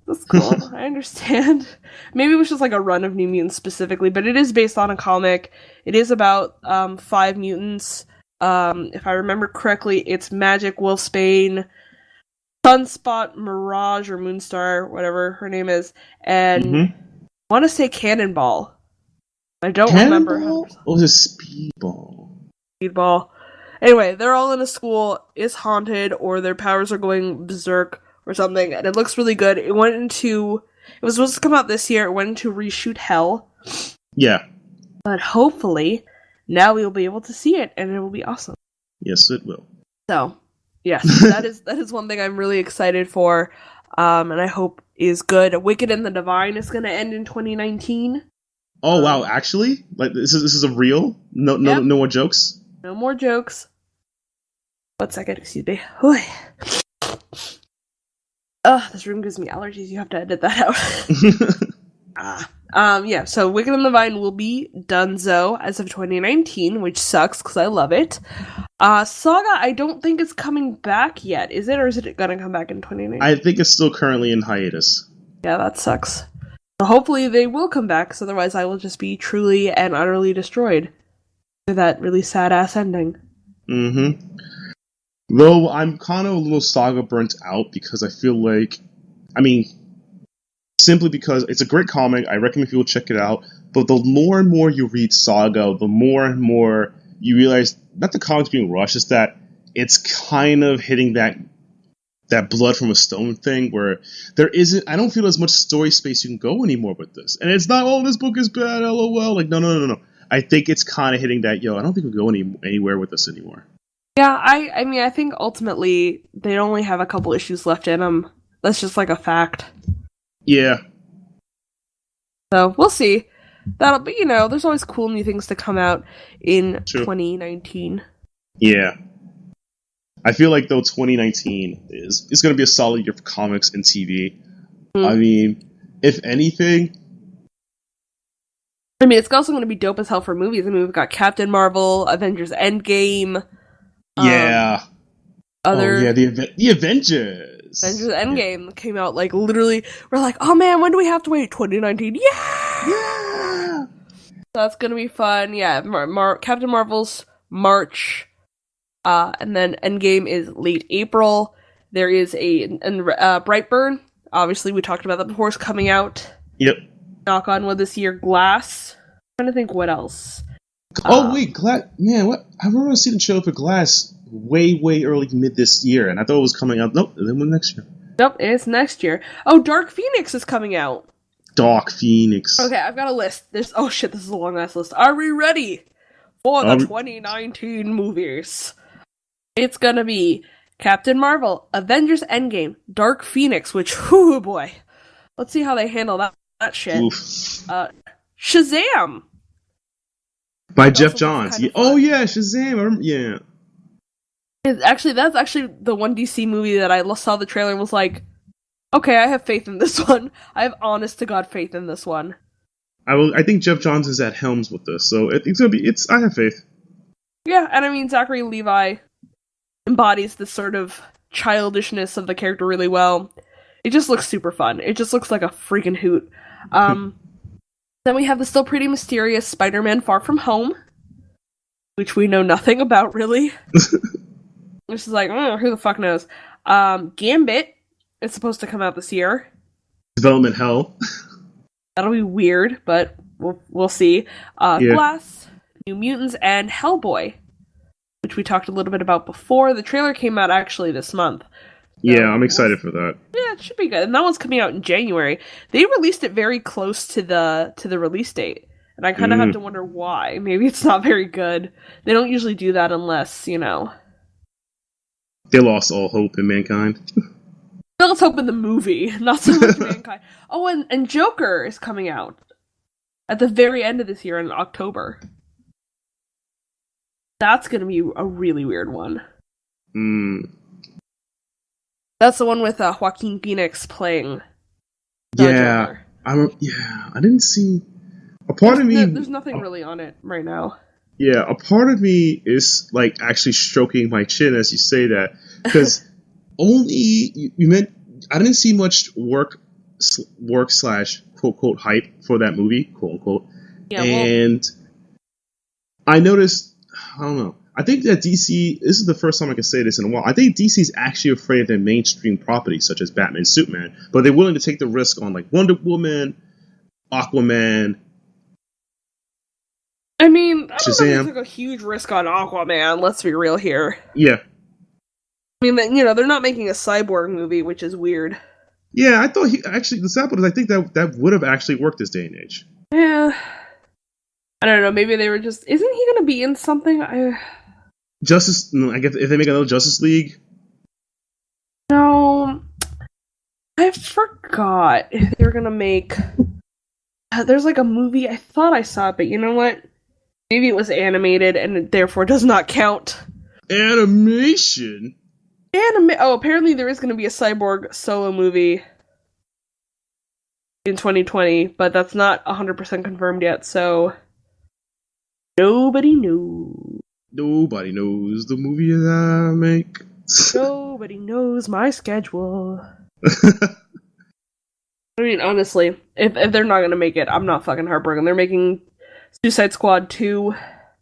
that's cool. I understand. Maybe it was just like a run of New Mutants specifically, but it is based on a comic. It is about 5 mutants. If I remember correctly, it's Magic, Wolfsbane, Sunspot, Mirage, or Moonstar, whatever her name is, and I want to say Cannonball. I don't remember.
Or was it Speedball?
Speedball. Anyway, they're all in a school, it's haunted, or their powers are going berserk or something, and it looks really good. It was supposed to come out this year, it went into reshoot hell.
Yeah.
But hopefully, now we'll be able to see it, and it will be awesome.
Yes, it will.
So, yes, that is one thing I'm really excited for, and I hope is good. Wicked and the Divine is going to end in 2019.
Oh wow! Actually, like this is a real no more jokes.
No more jokes. 1 second, excuse me. This room gives me allergies. You have to edit that out. Yeah. So Wicked and the Divine will be donezo as of 2019, which sucks because I love it. Saga, I don't think it's coming back yet. Is it, or is it gonna come back in 2019? I
think it's still currently in hiatus.
Yeah, that sucks. So hopefully they will come back, because otherwise I will just be truly and utterly destroyed with that really sad-ass ending.
Though I'm kind of a little Saga burnt out, because I feel like, simply because it's a great comic, I recommend people check it out, but the more and more you read Saga, the more and more you realize, not the comic's being rushed, it's that it's kind of hitting that blood from a stone thing where there isn't, I don't feel as much story space you can go anymore with this. And it's not, oh, this book is bad, lol. Like, no. I think it's kind of hitting that, I don't think we'll go anywhere with this anymore.
Yeah, I think ultimately they only have a couple issues left in them. That's just like a fact.
Yeah.
So, we'll see. But, there's always cool new things to come out in 2019.
Yeah. I feel like, though, 2019 is going to be a solid year for comics and TV. If anything...
it's also going to be dope as hell for movies. We've got Captain Marvel, Avengers Endgame...
Yeah. The Avengers.
Avengers Endgame came out, like, literally, we're like, oh man, when do we have to wait? 2019? Yeah! So that's gonna be fun. Yeah, Captain Marvel's March, and then Endgame is late April. There is Brightburn. Obviously, we talked about that before, is coming out.
Yep.
Knock on wood this year. Glass. I'm trying to think what else.
Wait, Glass, man, what? I remember seeing the trailer for Glass way early mid this year, and I thought it was coming out. Nope, it went next year.
Nope, it's next year. Oh, Dark Phoenix is coming out.
Dark Phoenix.
Okay, I've got a list. This is a long ass list. Are we ready for the 2019 movies? It's gonna be Captain Marvel, Avengers Endgame, Dark Phoenix, which, whoo boy. Let's see how they handle that shit.
Oof.
Shazam!
By Jeff Johns. Oh yeah, Shazam. Yeah.
That's actually the one DC movie that I saw the trailer and was like, okay, I have faith in this one. I have honest to God faith in this one.
I think Jeff Johns is at helms with this, so it's gonna be. I have faith.
Yeah, and Zachary Levi embodies this sort of childishness of the character really well. It just looks super fun. It just looks like a freaking hoot. Then we have the still pretty mysterious Spider-Man Far From Home, which we know nothing about, really. Which is like, who the fuck knows? Gambit is supposed to come out this year.
Development hell.
That'll be weird, but we'll see. Glass, New Mutants, and Hellboy, which we talked a little bit about before. The trailer came out actually this month.
Yeah, I'm excited for that.
Yeah, it should be good. And that one's coming out in January. They released it very close to the release date. And I kind of have to wonder why. Maybe it's not very good. They don't usually do that unless, They
lost all hope in mankind.
They lost hope in the movie, not so much mankind. Oh, and Joker is coming out at the very end of this year in October. That's going to be a really weird one. That's the one with Joaquin Phoenix playing.
Yeah, I didn't see. A part of me.
There's nothing really on it right now.
Yeah, a part of me is like actually stroking my chin as you say that, because you meant I didn't see much work slash quote quote hype for that movie, quote unquote. Yeah, and I noticed, I don't know. I think that DC, this is the first time I can say this in a while, I think DC is actually afraid of their mainstream properties such as Batman and Superman, but they're willing to take the risk on like Wonder Woman, Aquaman.
I mean, I don't know if they took a huge risk on Aquaman, let's be real here.
Yeah.
I mean, you know, they're not making a cyborg movie, which is weird.
Yeah, I thought the sad part is I think that would have actually worked this day and age.
Yeah. I don't know, maybe they were just, isn't he going to be in something? I guess if they make another Justice League. No, I forgot if they were going to make, there's like a movie, I thought I saw it, but you know what? Maybe it was animated and it therefore does not count.
Animation?
Apparently there is going to be a Cyborg solo movie in 2020, but that's not 100% confirmed yet, so nobody knows.
Nobody knows the movie that I make.
Nobody knows my schedule. I mean, honestly, if they're not going to make it, I'm not fucking heartbroken. They're making Suicide Squad 2.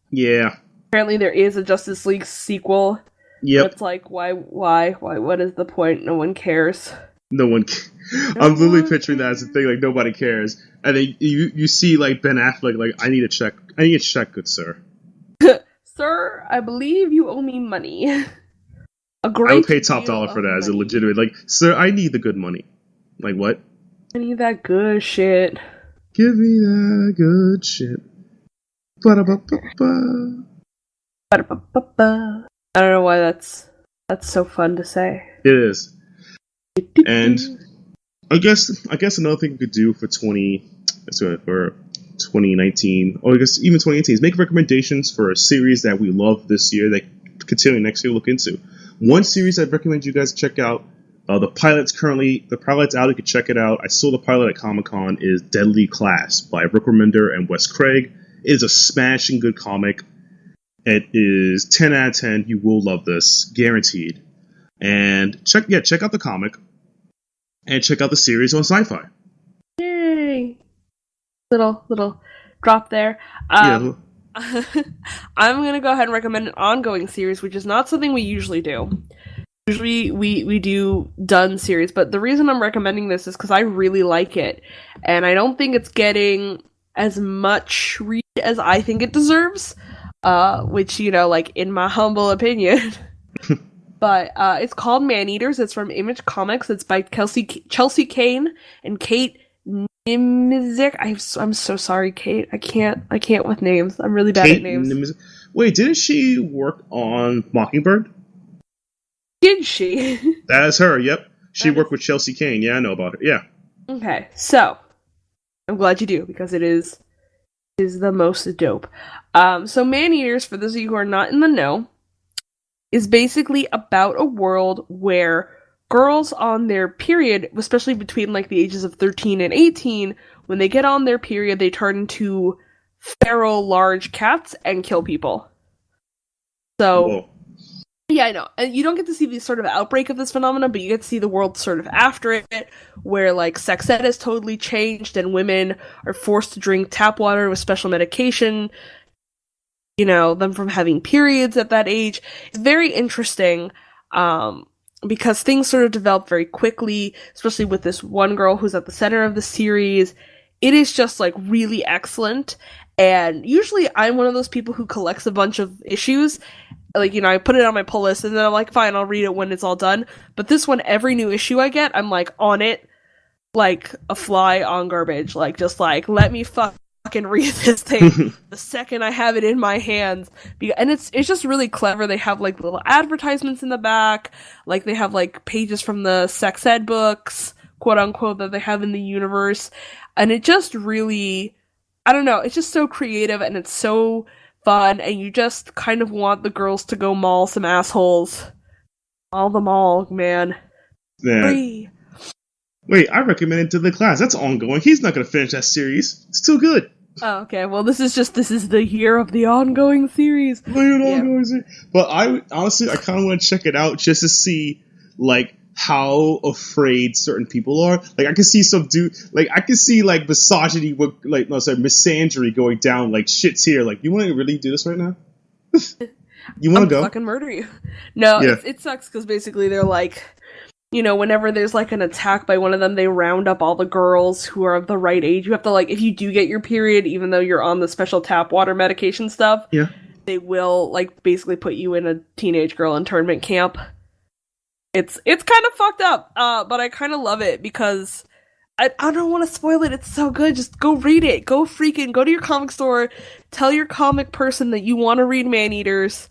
Yeah.
Apparently there is a Justice League sequel.
Yep.
It's like, why, what is the point? No one cares.
No one cares. I'm literally picturing that as a thing, like, nobody cares. And then you see, like, Ben Affleck, like, I need a check, good sir.
Sir, I believe you owe me money. I
would pay top dollar for that as a legitimate, like, sir, I need the good money. Like, what?
I need that good shit.
Give me that good shit. Ba-da-ba-ba-ba.
Ba-da-ba-ba-ba. I don't know why that's so fun to say.
It is. And I guess another thing we could do for 2019, or I guess even 2018, is make recommendations for a series that we love this year that continuing next year look into. One series I'd recommend you guys check out, the pilot's out, you can check it out. I saw the pilot at Comic-Con, is Deadly Class by Remender and Wes Craig. It is a smashing good comic. It is 10 out of 10. You will love this, guaranteed. And check out the comic and check out the series on Sci-Fi.
Yay! Little drop there. I'm gonna go ahead and recommend an ongoing series, which is not something we usually do. Usually we do done series, but the reason I'm recommending this is because I really like it, and I don't think it's getting as much read as I think it deserves. Which, you know, like, in my humble opinion. But it's called Man-Eaters. It's from Image Comics. It's by Chelsea Cain and Kate Niemczyk. I'm so sorry, Kate. I can't with names. I'm really bad at names.
Wait, didn't she work on Mockingbird?
Did she?
That is her, yep. She worked with Chelsea Cain. Yeah, I know about her. Yeah.
Okay, so I'm glad you do, because it is the most dope. So Man-Eaters, for those of you who are not in the know, is basically about a world where girls on their period, especially between like the ages of 13 and 18, when they get on their period, they turn into feral large cats and kill people. So, whoa. Yeah, I know. And you don't get to see the sort of outbreak of this phenomenon, but you get to see the world sort of after it, where, like, sex ed has totally changed and women are forced to drink tap water with special medication, you know, them from having periods at that age. It's very interesting, because things sort of develop very quickly, especially with this one girl who's at the center of the series. It is just, like, really excellent. And usually I'm one of those people who collects a bunch of issues. Like, you know, I put it on my pull list, and then I'm like, fine, I'll read it when it's all done. But this one, every new issue I get, I'm, like, on it, like a fly on garbage. Like, just, like, let me fucking read this thing the second I have it in my hands. And it's just really clever. They have, like, little advertisements in the back. Like, they have, like, pages from the sex ed books, quote-unquote, that they have in the universe. And it just really, I don't know, it's just so creative, and it's so fun, and you just kind of want the girls to go maul some assholes. Maul them all, man.
Wait, I recommended to the class. That's ongoing. He's not going to finish that series. It's too good.
Oh, okay. Well, this is the year of the ongoing series.
But I kind of want to check it out just to see, like, how afraid certain people are. Like, I can see some dude, like, I can see, like, misogyny, misandry going down, like, shit's here. Like, you want to really do this right now? You want to go?
Fucking murder you. No, yeah. It sucks because basically they're like, whenever there's, like, an attack by one of them, they round up all the girls who are of the right age. You have to, like, if you do get your period, even though you're on the special tap water medication stuff,
yeah, they
will, like, basically put you in a teenage girl internment camp. It's kind of fucked up, but I kind of love it because I don't want to spoil it. It's so good. Just go read it. Go to your comic store. Tell your comic person that you want to read Man-Eaters.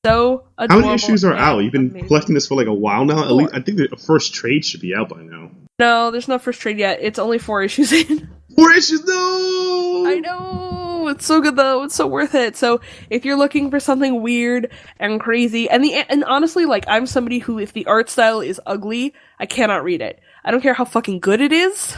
So adorable.
How many issues are out? You've been collecting this for like a while now. 4. At least I think the first trade should be out by now.
No, there's no first trade yet. It's only 4 issues in.
4 issues? No!
I know! It's so good though. It's so worth it. So if you're looking for something weird and crazy, and honestly, like, I'm somebody who, if the art style is ugly, I cannot read it. I don't care how fucking good it is.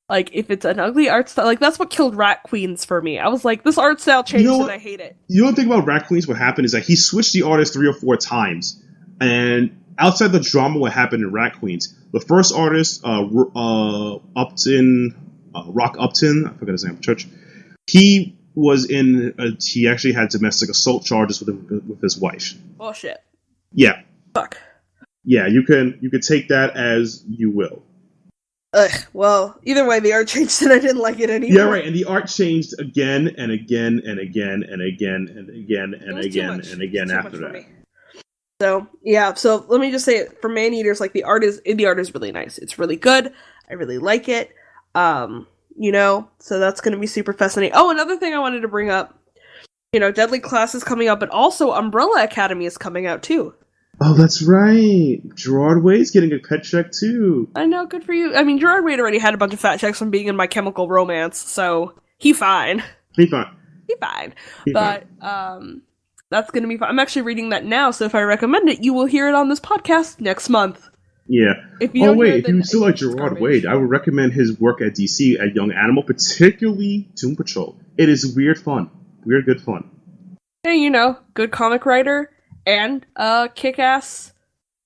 Like, if it's an ugly art style, like, that's what killed Rat Queens for me. I was like, this art style changed and I hate it.
You know the thing about Rat Queens, what happened is that he switched the artist 3 or 4 times. And outside the drama, what happened in Rat Queens, the first artist, Rock Upton, I forgot his name, Church, he actually had domestic assault charges with his wife.
Oh, shit.
Yeah.
Fuck.
Yeah, you can take that as you will.
Ugh, well, either way, the art changed and I didn't like it anymore.
Yeah, right, and the art changed again and again and again and again and again and again and again after that.
So, yeah, so let me just say, for Man-Eaters, like, the art is really nice. It's really good. I really like it. So that's going to be super fascinating. Oh, another thing I wanted to bring up, Deadly Class is coming up, but also Umbrella Academy is coming out, too.
Oh, that's right. Gerard Way's getting a pet check, too.
I know, good for you. I mean, Gerard Way already had a bunch of fat checks from being in My Chemical Romance, so he fine. But, that's gonna be fun. I'm actually reading that now, so if I recommend it, you will hear it on this podcast next month.
Yeah. If you still like Gerard Way, I would recommend his work at DC at Young Animal, particularly Doom Patrol. It is weird fun. Weird, good fun.
Hey, good comic writer. And a kick-ass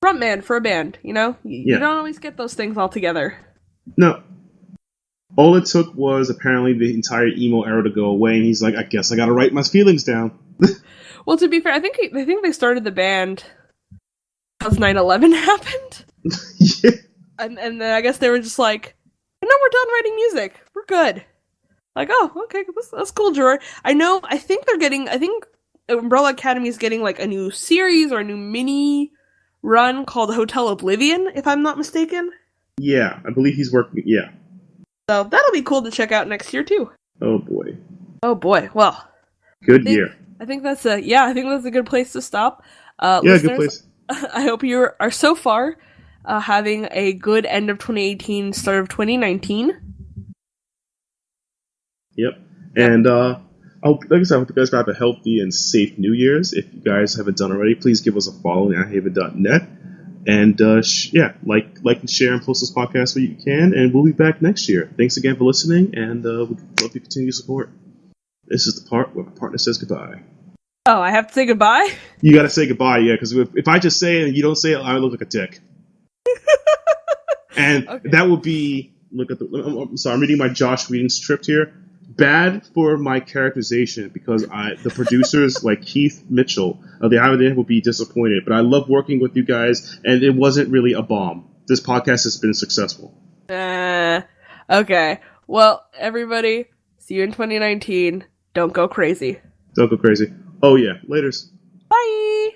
frontman for a band, You don't always get those things all together.
No. All it took was apparently the entire emo era to go away, and he's like, I guess I gotta write my feelings down.
Well, to be fair, I think they started the band because 9/11 happened.
Yeah.
And then I guess they were just like, no, we're done writing music. We're good. Like, oh, okay, that's cool, Gerard. I think Umbrella Academy is getting, like, a new series or a new mini run called Hotel Oblivion, if I'm not mistaken.
Yeah, I believe he's working, yeah.
So that'll be cool to check out next year, too.
Oh, boy.
Well.
Good year.
I think that's a good place to stop.
Good place.
I hope you are so far having a good end of 2018, start of 2019.
Yep. And, like I said, I hope you guys have a healthy and safe New Year's. If you guys haven't done already, please give us a follow on Outerhaven.net. And, like and share and post this podcast where you can. And we'll be back next year. Thanks again for listening, and we'd love your continued support. This is the part where my partner says goodbye.
Oh, I have to say goodbye?
You gotta say goodbye, yeah, because if I just say it and you don't say it, I look like a dick. And okay. That would be, I'm sorry, I'm reading my Josh Whedon script here. Bad for my characterization because the producers like Keith Mitchell of the Outerhaven will be disappointed. But I love working with you guys, and it wasn't really a bomb. This podcast has been successful.
Okay. Well, everybody, see you in 2019. Don't go crazy.
Oh yeah, laters.
Bye.